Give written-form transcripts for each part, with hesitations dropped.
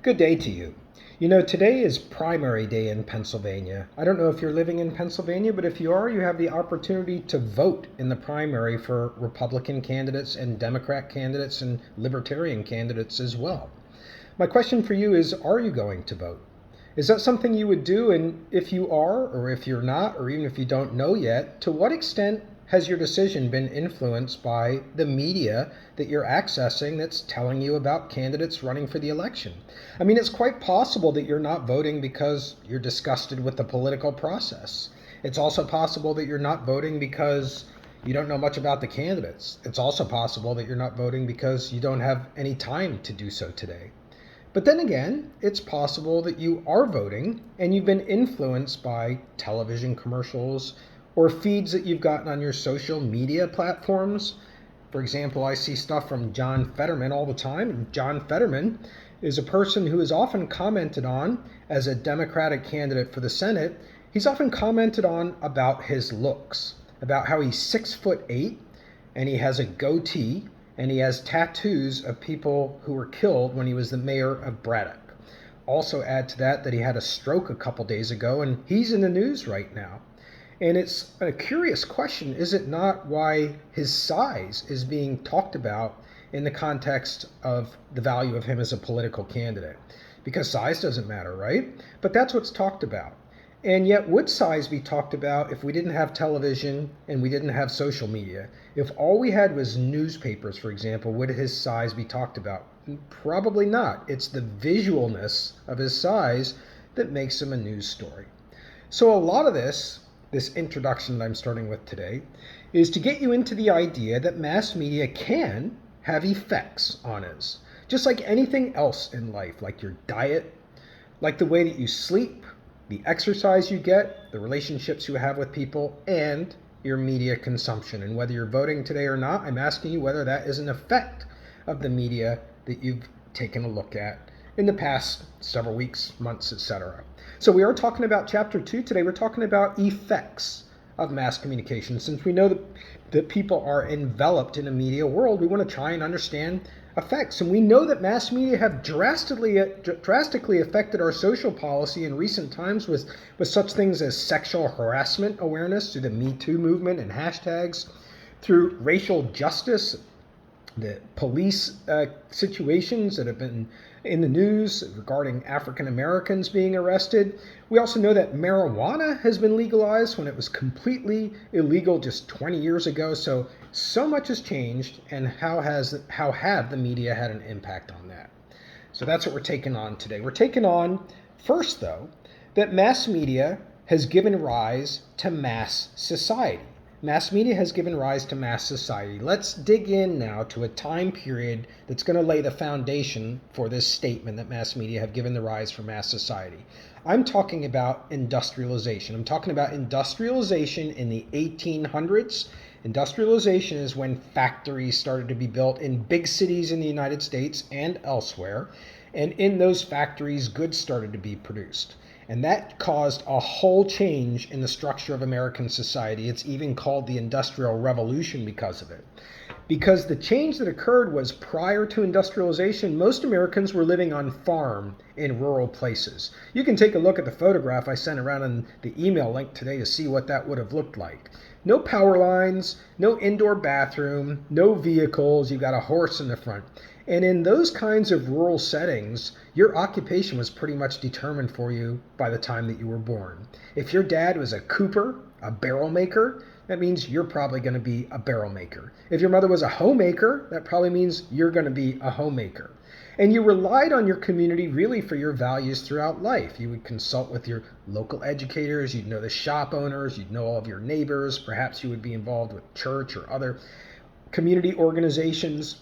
Good day to you. You know, today is primary day in Pennsylvania. I don't know if you're living in Pennsylvania, but if you are, you have the opportunity to vote in the primary for Republican candidates and Democrat candidates and Libertarian candidates as well. My question for you is, are you going to vote? Is that something you would do? And if you are, or if you're not, or even if you don't know yet, to what extent has your decision been influenced by the media that you're accessing that's telling you about candidates running for the election? I mean, it's quite possible that you're not voting because you're disgusted with the political process. It's also possible that you're not voting because you don't know much about the candidates. It's also possible that you're not voting because you don't have any time to do so today. But then again, it's possible that you are voting and you've been influenced by television commercials or feeds that you've gotten on your social media platforms. For example, I see stuff from John Fetterman all the time, and John Fetterman is a person who is often commented on as a Democratic candidate for the Senate. He's often commented on about his looks, about how he's 6'8" and he has a goatee and he has tattoos of people who were killed when he was the mayor of Braddock. Also add to that he had a stroke a couple days ago and he's in the news right now. And it's a curious question, is it not, why his size is being talked about in the context of the value of him as a political candidate? Because size doesn't matter, right? But that's what's talked about. And yet, would size be talked about if we didn't have television and we didn't have social media? If all we had was newspapers, for example, would his size be talked about? Probably not. It's the visualness of his size that makes him a news story. So a lot of this introduction that I'm starting with today is to get you into the idea that mass media can have effects on us, just like anything else in life, like your diet, like the way that you sleep, the exercise you get, the relationships you have with people, and your media consumption. And whether you're voting today or not, I'm asking you whether that is an effect of the media that you've taken a look at in the past several weeks, months, etc. So we are talking about chapter 2 today. We're talking about effects of mass communication. Since we know that people are enveloped in a media world, we want to try and understand effects. And we know that mass media have drastically affected our social policy in recent times with such things as sexual harassment awareness through the Me Too movement and hashtags, through racial justice, the police situations that have been in the news regarding African Americans being arrested. We also know that marijuana has been legalized when it was completely illegal just 20 years ago. So much has changed, and how have the media had an impact on that? So that's what we're taking on today. We're taking on, first though, that mass media has given rise to mass society. Mass media has given rise to mass society. Let's dig in now to a time period that's going to lay the foundation for this statement that mass media have given the rise for mass society. I'm talking about industrialization. I'm talking about industrialization in the 1800s. Industrialization is when factories started to be built in big cities in the United States and elsewhere. And in those factories, goods started to be produced. And that caused a whole change in the structure of American society. It's even called the Industrial Revolution because of it. Because the change that occurred was prior to industrialization, most Americans were living on farm in rural places. You can take a look at the photograph I sent around in the email link today to see what that would have looked like. No power lines, no indoor bathroom, no vehicles, you've got a horse in the front. And in those kinds of rural settings, your occupation was pretty much determined for you by the time that you were born. If your dad was a cooper, a barrel maker, that means you're probably going to be a barrel maker. If your mother was a homemaker, that probably means you're going to be a homemaker. And you relied on your community really for your values throughout life. You would consult with your local educators, you'd know the shop owners, you'd know all of your neighbors, perhaps you would be involved with church or other community organizations.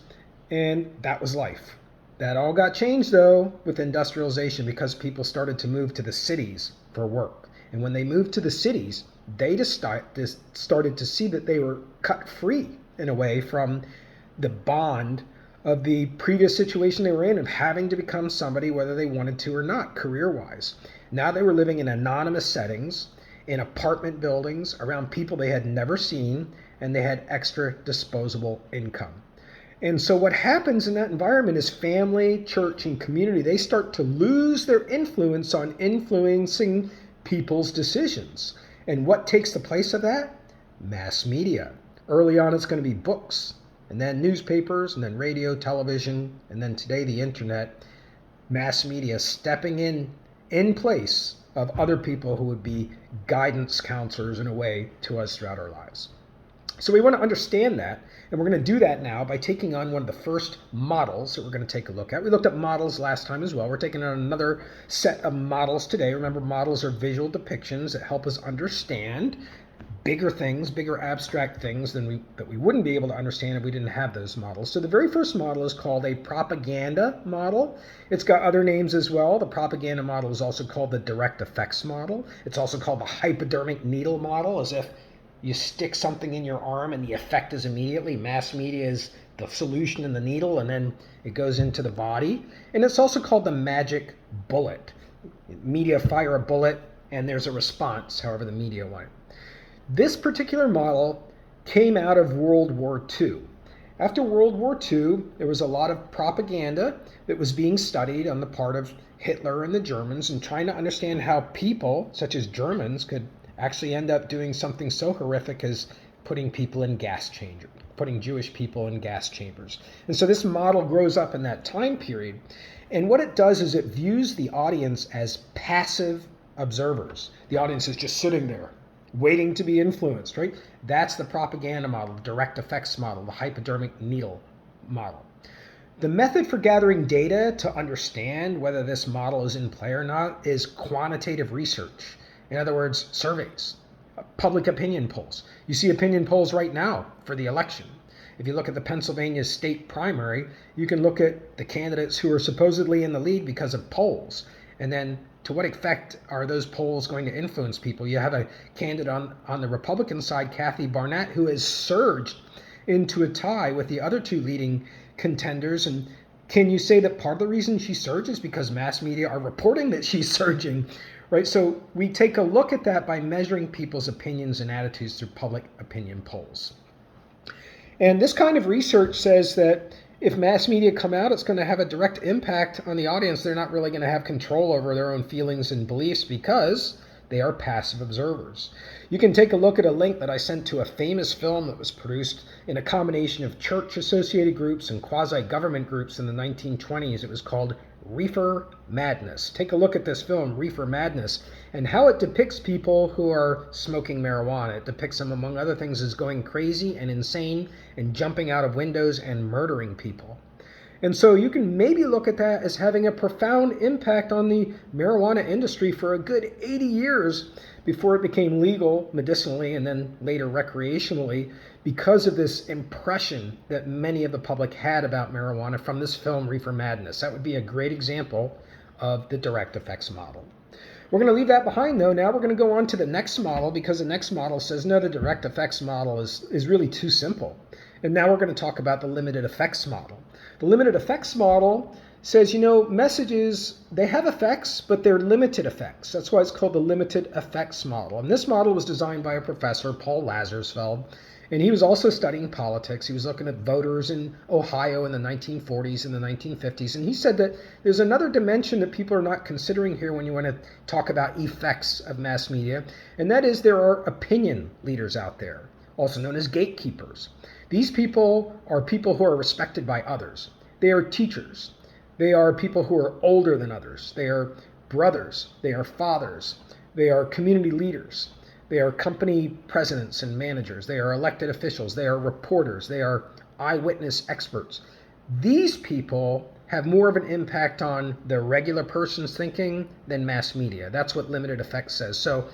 And that was life. That all got changed, though, with industrialization because people started to move to the cities for work. And when they moved to the cities, they just started to see that they were cut free, in a way, from the bond of the previous situation they were in of having to become somebody whether they wanted to or not, career-wise. Now they were living in anonymous settings, in apartment buildings, around people they had never seen, and they had extra disposable income. And so what happens in that environment is family, church, and community, they start to lose their influence on influencing people's decisions. And what takes the place of that? Mass media. Early on, it's going to be books, and then newspapers, and then radio, television, and then today the internet. Mass media stepping in place of other people who would be guidance counselors in a way to us throughout our lives. So we want to understand that, and we're going to do that now by taking on one of the first models that we're going to take a look at. We looked at models last time as well. We're taking on another set of models today. Remember, models are visual depictions that help us understand bigger things, bigger abstract things that we wouldn't be able to understand if we didn't have those models. So the very first model is called a propaganda model. It's got other names as well. The propaganda model is also called the direct effects model. It's also called the hypodermic needle model, as if you stick something in your arm and the effect is immediately. Mass media is the solution in the needle, and then it goes into the body. And it's also called the magic bullet. Media fire a bullet, and there's a response, however the media want it. This particular model came out of World War II. After World War II, there was a lot of propaganda that was being studied on the part of Hitler and the Germans, and trying to understand how people, such as Germans, could actually end up doing something so horrific as putting people in gas chambers, putting Jewish people in gas chambers. And so this model grows up in that time period. And what it does is it views the audience as passive observers. The audience is just sitting there, waiting to be influenced, right? That's the propaganda model, the direct effects model, the hypodermic needle model. The method for gathering data to understand whether this model is in play or not is quantitative research. In other words, surveys, public opinion polls. You see opinion polls right now for the election. If you look at the Pennsylvania state primary, you can look at the candidates who are supposedly in the lead because of polls. And then to what effect are those polls going to influence people? You have a candidate on the Republican side, Kathy Barnett, who has surged into a tie with the other two leading contenders. And can you say that part of the reason she surges is because mass media are reporting that she's surging, right? So we take a look at that by measuring people's opinions and attitudes through public opinion polls. And this kind of research says that if mass media come out, it's going to have a direct impact on the audience. They're not really going to have control over their own feelings and beliefs because they are passive observers. You can take a look at a link that I sent to a famous film that was produced in a combination of church-associated groups and quasi-government groups in the 1920s. It was called Reefer Madness. Take a look at this film, Reefer Madness, and how it depicts people who are smoking marijuana. It depicts them, among other things, as going crazy and insane and jumping out of windows and murdering people. And so you can maybe look at that as having a profound impact on the marijuana industry for a good 80 years before it became legal medicinally and then later recreationally, because of this impression that many of the public had about marijuana from this film, Reefer Madness. That would be a great example of the direct effects model. We're going to leave that behind, though. Now we're going to go on to the next model, because the next model says, no, the direct effects model is really too simple. And now we're going to talk about the limited effects model. The limited effects model says, messages, they have effects, but they're limited effects. That's why it's called the limited effects model. And this model was designed by a professor, Paul Lazarsfeld, and he was also studying politics. He was looking at voters in Ohio in the 1940s and the 1950s. And he said that there's another dimension that people are not considering here when you want to talk about effects of mass media, and that is there are opinion leaders out there, also known as gatekeepers. These people are people who are respected by others. They are teachers. They are people who are older than others. They are brothers. They are fathers. They are community leaders. They are company presidents and managers. They are elected officials. They are reporters. They are eyewitness experts. These people have more of an impact on the regular person's thinking than mass media. That's what limited effects says. So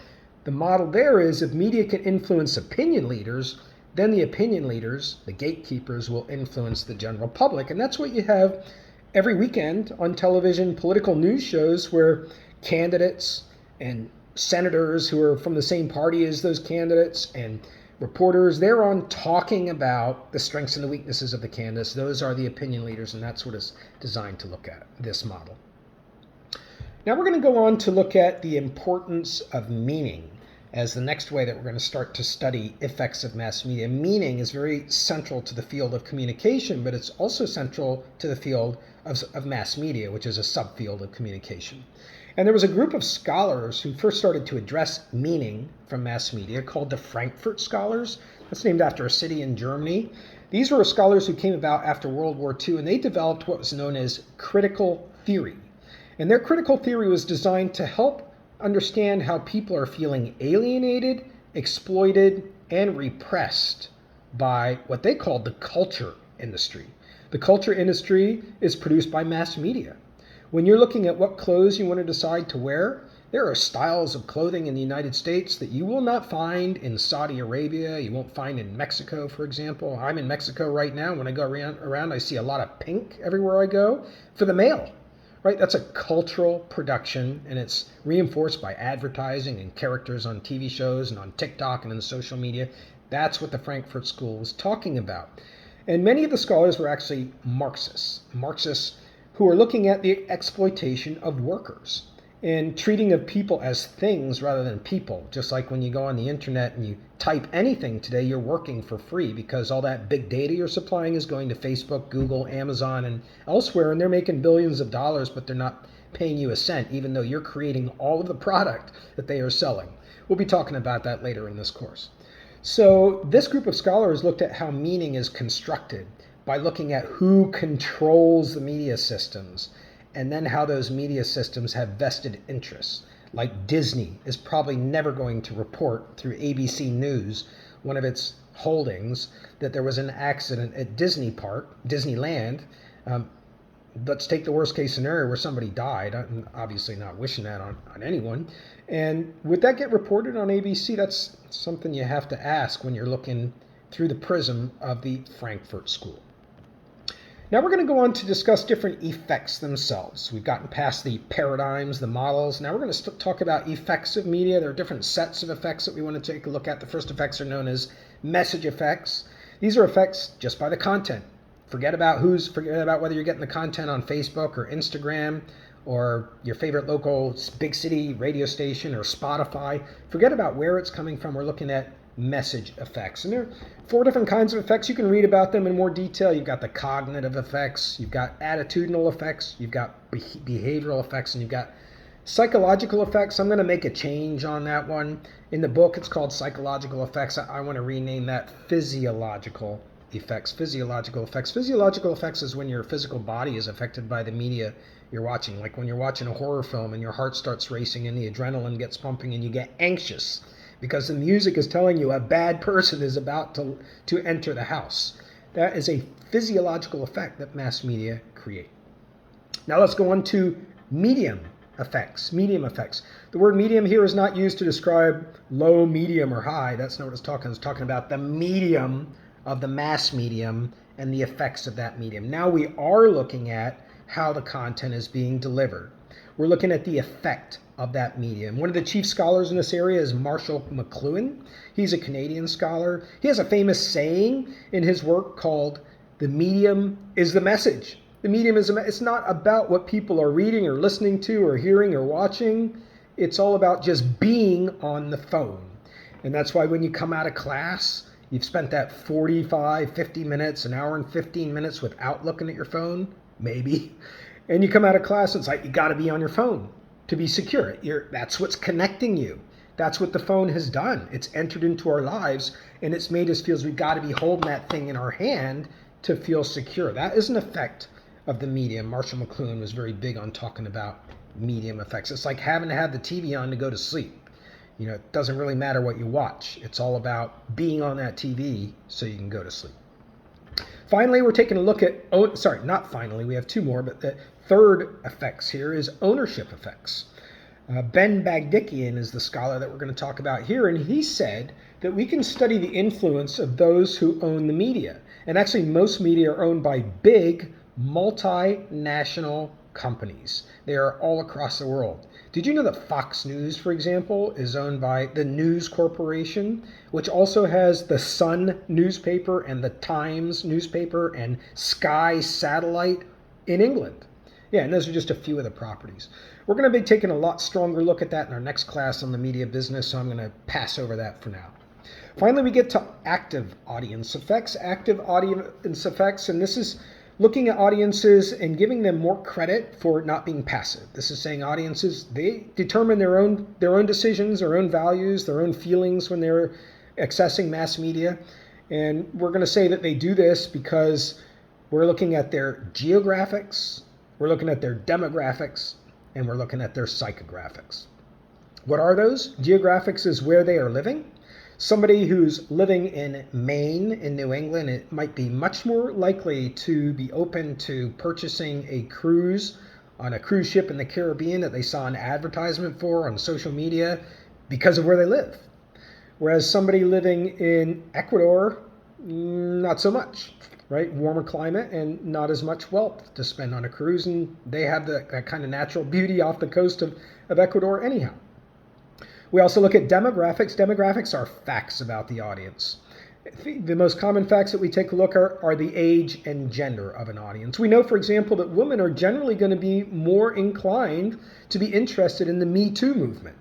the model there is if media can influence opinion leaders, then the opinion leaders, the gatekeepers, will influence the general public. And that's what you have every weekend on television, political news shows where candidates and senators who are from the same party as those candidates and reporters, they're on talking about the strengths and the weaknesses of the candidates. Those are the opinion leaders, and that's what it's designed to look at, this model. Now we're going to go on to look at the importance of meaning. as the next way that we're going to start to study effects of mass media. Meaning is very central to the field of communication, but it's also central to the field of mass media, which is a subfield of communication. And there was a group of scholars who first started to address meaning from mass media called the Frankfurt Scholars. That's named after a city in Germany. These were scholars who came about after World War II, and they developed what was known as critical theory. And their critical theory was designed to help understand how people are feeling alienated, exploited, and repressed by what they called the culture industry. The culture industry is produced by mass media. When you're looking at what clothes you want to decide to wear, there are styles of clothing in the United States that you will not find in Saudi Arabia. You won't find in Mexico, for example. I'm in Mexico right now. When I go around, I see a lot of pink everywhere I go for the male. Right? That's a cultural production, and it's reinforced by advertising and characters on TV shows and on TikTok and in the social media. That's what the Frankfurt School was talking about. And many of the scholars were actually Marxists who are looking at the exploitation of workers and treating of people as things rather than people. Just like when you go on the internet and you type anything today, you're working for free because all that big data you're supplying is going to Facebook, Google, Amazon, and elsewhere, and they're making billions of dollars, but they're not paying you a cent, even though you're creating all of the product that they are selling. We'll be talking about that later in this course. So this group of scholars looked at how meaning is constructed by looking at who controls the media systems, and then how those media systems have vested interests. Like Disney is probably never going to report through ABC News, one of its holdings, that there was an accident at Disneyland. Let's take the worst case scenario where somebody died. I'm obviously not wishing that on anyone. And would that get reported on ABC? That's something you have to ask when you're looking through the prism of the Frankfurt School. Now we're going to go on to discuss different effects themselves. We've gotten past the paradigms, the models. Now we're going to talk about effects of media. There are different sets of effects that we want to take a look at. The first effects are known as message effects. These are effects just by the content. Forget about whether you're getting the content on Facebook or Instagram or your favorite local big city radio station or Spotify. Forget about where it's coming from. We're looking at message effects. And there are 4 different kinds of effects. You can read about them in more detail. You've got the cognitive effects, you've got attitudinal effects, you've got behavioral effects, and you've got psychological effects. I'm going to make a change on that one. In the book, it's called psychological effects. I want to rename that physiological effects. Physiological effects. Physiological effects is when your physical body is affected by the media you're watching. Like when you're watching a horror film and your heart starts racing and the adrenaline gets pumping and you get anxious because the music is telling you a bad person is about to enter the house. That is a physiological effect that mass media create. Now let's go on to medium effects. Medium effects. The word medium here is not used to describe low, medium, or high. That's not what it's talking. It's talking about the medium of the mass medium and the effects of that medium. Now we are looking at how the content is being delivered. We're looking at the effect of that medium. One of the chief scholars in this area is Marshall Mcluhan. He's a Canadian scholar. He has a famous saying in his work called, "The medium is the message." The medium is it's not about what people are reading or listening to or hearing or watching. It's all about just being on the phone. And that's why when you come out of class, you've spent that 45, 50 minutes, an hour and 15 minutes without looking at your phone, maybe. And you come out of class, it's like you got to be on your phone to be secure. That's what's connecting you. That's what the phone has done. It's entered into our lives, and it's made us feel we've got to be holding that thing in our hand to feel secure. That is an effect of the medium. Marshall Mcluhan was very big on talking about medium effects. It's like having to have the TV on to go to sleep. You know, it doesn't really matter what you watch. It's all about being on that TV so you can go to sleep. Finally, we're taking a look at, not finally, we have 2 more, but the third effects here is ownership effects. Ben Bagdikian is the scholar that we're going to talk about here, and he said that we can study the influence of those who own the media. And actually, most media are owned by big, multinational companies. They are all across the world. Did you know that Fox News, for example, is owned by the News Corporation, which also has the Sun newspaper and the Times newspaper and Sky Satellite in England? Yeah, and those are just a few of the properties. We're going to be taking a lot stronger look at that in our next class on the media business, so I'm going to pass over that for now. Finally, we get to active audience effects. Active audience effects, and this is looking at audiences and giving them more credit for not being passive. This is saying audiences, they determine their own decisions, their own values, their own feelings when they're accessing mass media. And we're going to say that they do this because we're looking at their geographics, we're looking at their demographics, and we're looking at their psychographics. What are those? Geographics is where they are living. Somebody who's living in Maine, in New England, it might be much more likely to be open to purchasing a cruise on a cruise ship in the Caribbean that they saw an advertisement for on social media because of where they live. Whereas somebody living in Ecuador, not so much, right? Warmer climate and not as much wealth to spend on a cruise, and they have that kind of natural beauty off the coast of Ecuador anyhow. We also look at demographics. Demographics are facts about the audience. The most common facts that we take a look at are the age and gender of an audience. We know, for example, that women are generally going to be more inclined to be interested in the Me Too movement.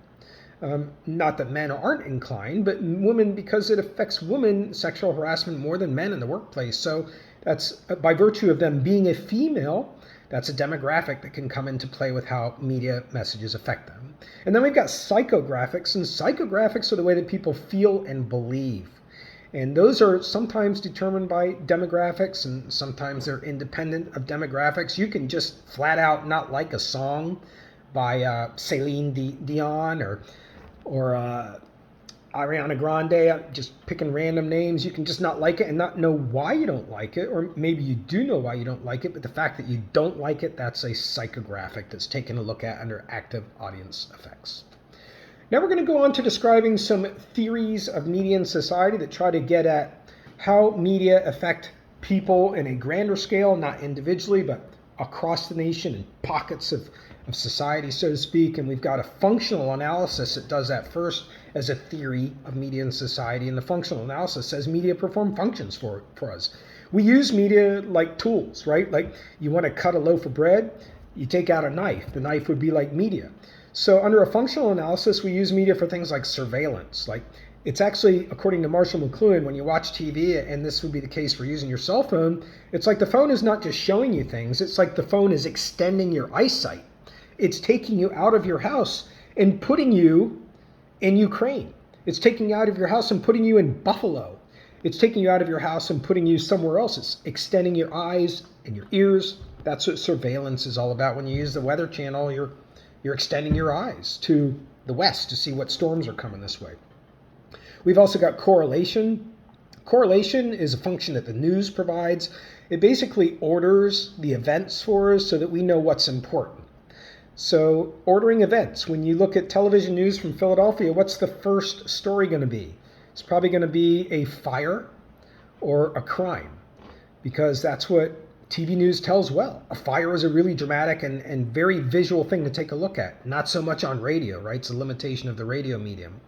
Not that men aren't inclined, but women, because it affects women, sexual harassment more than men in the workplace. So that's by virtue of them being a female, that's a demographic that can come into play with how media messages affect them. And then we've got psychographics, and psychographics are the way that people feel and believe. And those are sometimes determined by demographics, and sometimes they're independent of demographics. You can just flat out not like a song by Celine Dion or Ariana Grande, just picking random names. You can just not like it and not know why you don't like it, or maybe you do know why you don't like it, but the fact that you don't like it, that's a psychographic that's taken a look at under active audience effects. Now we're going to go on to describing some theories of media and society that try to get at how media affect people in a grander scale, not individually, but across the nation in pockets of society, so to speak. And we've got a functional analysis that does that first as a theory of media and society. And the functional analysis says media perform functions for us. We use media like tools, right? Like you want to cut a loaf of bread, you take out a knife. The knife would be like media. So under a functional analysis, we use media for things like surveillance. Like it's actually, according to Marshall McLuhan, when you watch TV, and this would be the case for using your cell phone, it's like the phone is not just showing you things, it's like the phone is extending your eyesight. It's taking you out of your house and putting you in Ukraine. It's taking you out of your house and putting you in Buffalo. It's taking you out of your house and putting you somewhere else. It's extending your eyes and your ears. That's what surveillance is all about. When you use the Weather Channel, you're extending your eyes to the west to see what storms are coming this way. We've also got correlation. Correlation is a function that the news provides. It basically orders the events for us so that we know what's important. So ordering events, when you look at television news from Philadelphia, what's the first story going to be? It's probably going to be a fire or a crime, because that's what TV news tells well. A fire is a really dramatic and very visual thing to take a look at. Not so much on radio, right? It's a limitation of the radio medium.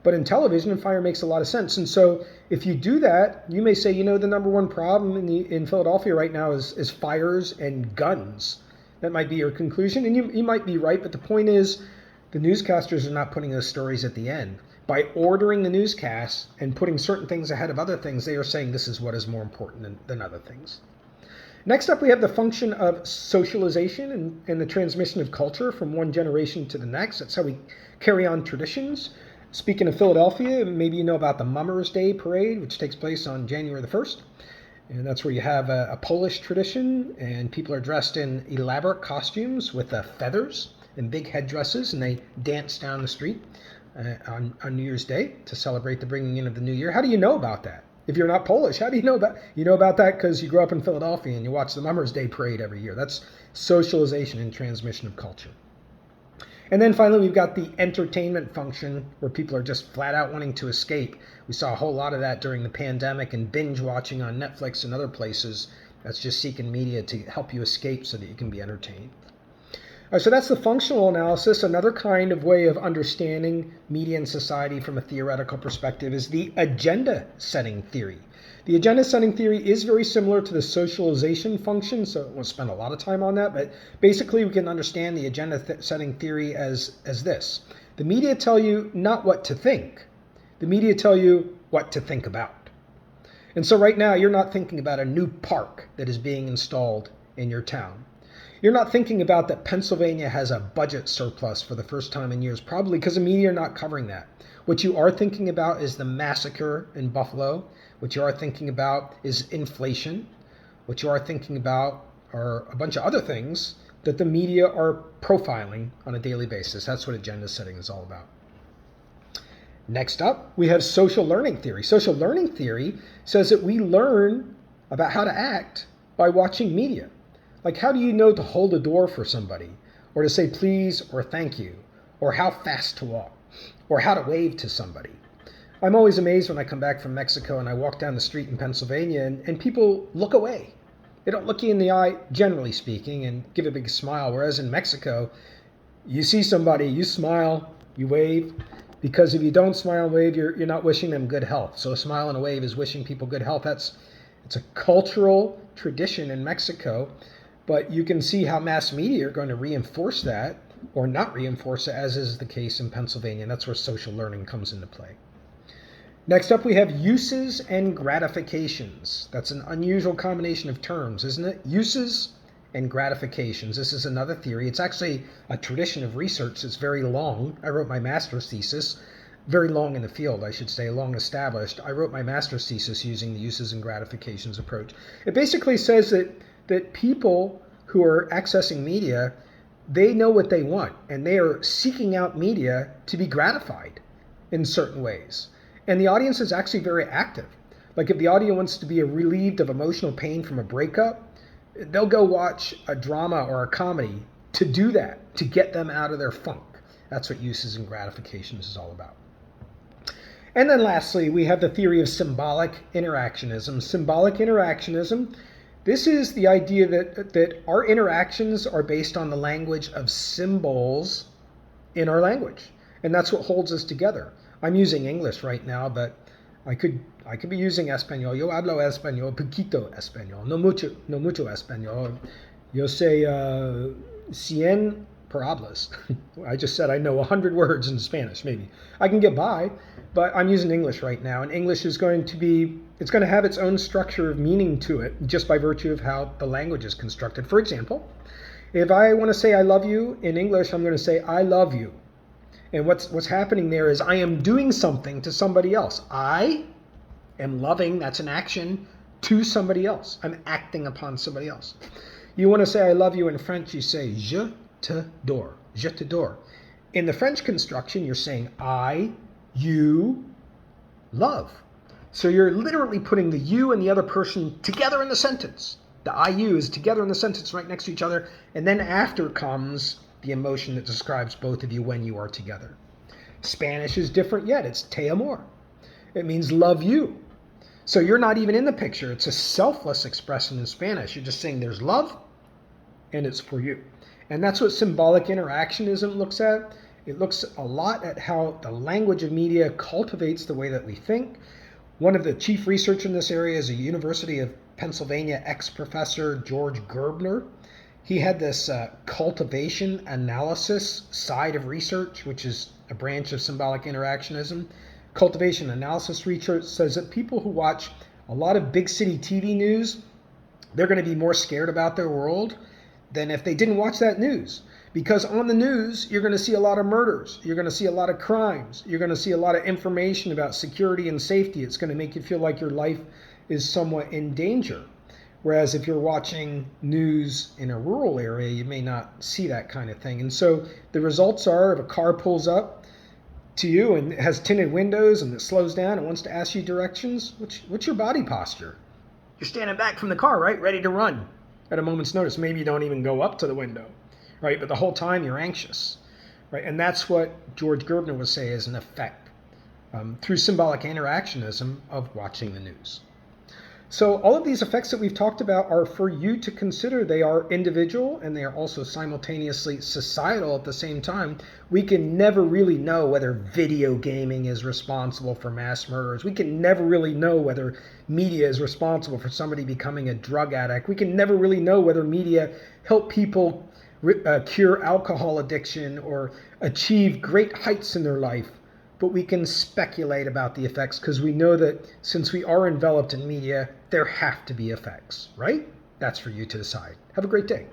But in television, fire makes a lot of sense. And so if you do that, you may say, the number one problem in Philadelphia right now is fires and guns. That might be your conclusion, and you might be right, but the point is the newscasters are not putting those stories at the end. By ordering the newscast and putting certain things ahead of other things, they are saying this is what is more important than other things. Next up, we have the function of socialization and the transmission of culture from one generation to the next. That's how we carry on traditions. Speaking of Philadelphia, maybe you know about the Mummers Day Parade, which takes place on January the 1st. And that's where you have a Polish tradition, and people are dressed in elaborate costumes with feathers and big headdresses, and they dance down the street on New Year's Day to celebrate the bringing in of the new year. How do you know about that? If you're not Polish, how do you know about that? You know about that because you grew up in Philadelphia and you watch the Mummers Day Parade every year. That's socialization and transmission of culture. And then finally, we've got the entertainment function, where people are just flat out wanting to escape. We saw a whole lot of that during the pandemic and binge watching on Netflix and other places. That's just seeking media to help you escape so that you can be entertained. So that's the functional analysis. Another kind of way of understanding media and society from a theoretical perspective is the agenda setting theory. The agenda setting theory is very similar to the socialization function, so I won't spend a lot of time on that, but basically we can understand the agenda setting theory as this. The media tell you not what to think. The media tell you what to think about. And so right now you're not thinking about a new park that is being installed in your town. You're not thinking about that Pennsylvania has a budget surplus for the first time in years, probably because the media are not covering that. What you are thinking about is the massacre in Buffalo. What you are thinking about is inflation. What you are thinking about are a bunch of other things that the media are profiling on a daily basis. That's what agenda setting is all about. Next up, we have social learning theory. Social learning theory says that we learn about how to act by watching media. Like, how do you know to hold a door for somebody, or to say please or thank you, or how fast to walk, or how to wave to somebody? I'm always amazed when I come back from Mexico and I walk down the street in Pennsylvania and people look away. They don't look you in the eye, generally speaking, and give a big smile, whereas in Mexico, you see somebody, you smile, you wave, because if you don't smile and wave, you're not wishing them good health. So a smile and a wave is wishing people good health. It's a cultural tradition in Mexico. But you can see how mass media are going to reinforce that or not reinforce it, as is the case in Pennsylvania. And that's where social learning comes into play. Next up, we have uses and gratifications. That's an unusual combination of terms, isn't it? Uses and gratifications. This is another theory. It's actually a tradition of research that's very long. I wrote my master's thesis, very long in the field, I should say, long established. I wrote my master's thesis using the uses and gratifications approach. It basically says that people who are accessing media, they know what they want, and they are seeking out media to be gratified in certain ways. And the audience is actually very active. Like if the audience wants to be relieved of emotional pain from a breakup, they'll go watch a drama or a comedy to do that, to get them out of their funk. That's what uses and gratifications is all about. And then lastly, we have the theory of symbolic interactionism. Symbolic interactionism, this is the idea that our interactions are based on the language of symbols in our language. And that's what holds us together. I'm using English right now, but I could be using Español. Yo hablo español, poquito español, no mucho español. Yo sé 100 palabras. I just said I know 100 words in Spanish, maybe. I can get by, but I'm using English right now, and English is going to have its own structure of meaning to it just by virtue of how the language is constructed. For example, if I want to say I love you in English, I'm going to say I love you. And what's happening there is I am doing something to somebody else. I am loving, that's an action, to somebody else. I'm acting upon somebody else. You want to say I love you in French, you say je t'adore, je t'adore. In the French construction, you're saying I, you, love. So you're literally putting the you and the other person together in the sentence. The I, you is together in the sentence right next to each other, and then after comes the emotion that describes both of you when you are together. Spanish is different yet. It's te amor. It means love you. So you're not even in the picture. It's a selfless expression in Spanish. You're just saying there's love and it's for you. And that's what symbolic interactionism looks at. It looks a lot at how the language of media cultivates the way that we think. One of the chief researchers in this area is a University of Pennsylvania ex-professor, George Gerbner. He had this cultivation analysis side of research, which is a branch of symbolic interactionism. Cultivation analysis research says that people who watch a lot of big city TV news, they're going to be more scared about their world than if they didn't watch that news. Because on the news, you're going to see a lot of murders. You're going to see a lot of crimes. You're going to see a lot of information about security and safety. It's going to make you feel like your life is somewhat in danger. Whereas if you're watching news in a rural area, you may not see that kind of thing. And so the results are if a car pulls up to you and it has tinted windows and it slows down and wants to ask you directions, what's your body posture? You're standing back from the car, right? Ready to run at a moment's notice. Maybe you don't even go up to the window, right? But the whole time you're anxious, right? And that's what George Gerbner would say is an effect through symbolic interactionism of watching the news. So all of these effects that we've talked about are for you to consider. They are individual and they are also simultaneously societal at the same time. We can never really know whether video gaming is responsible for mass murders. We can never really know whether media is responsible for somebody becoming a drug addict. We can never really know whether media help people cure alcohol addiction or achieve great heights in their life. But we can speculate about the effects because we know that since we are enveloped in media, there have to be effects, right? That's for you to decide. Have a great day.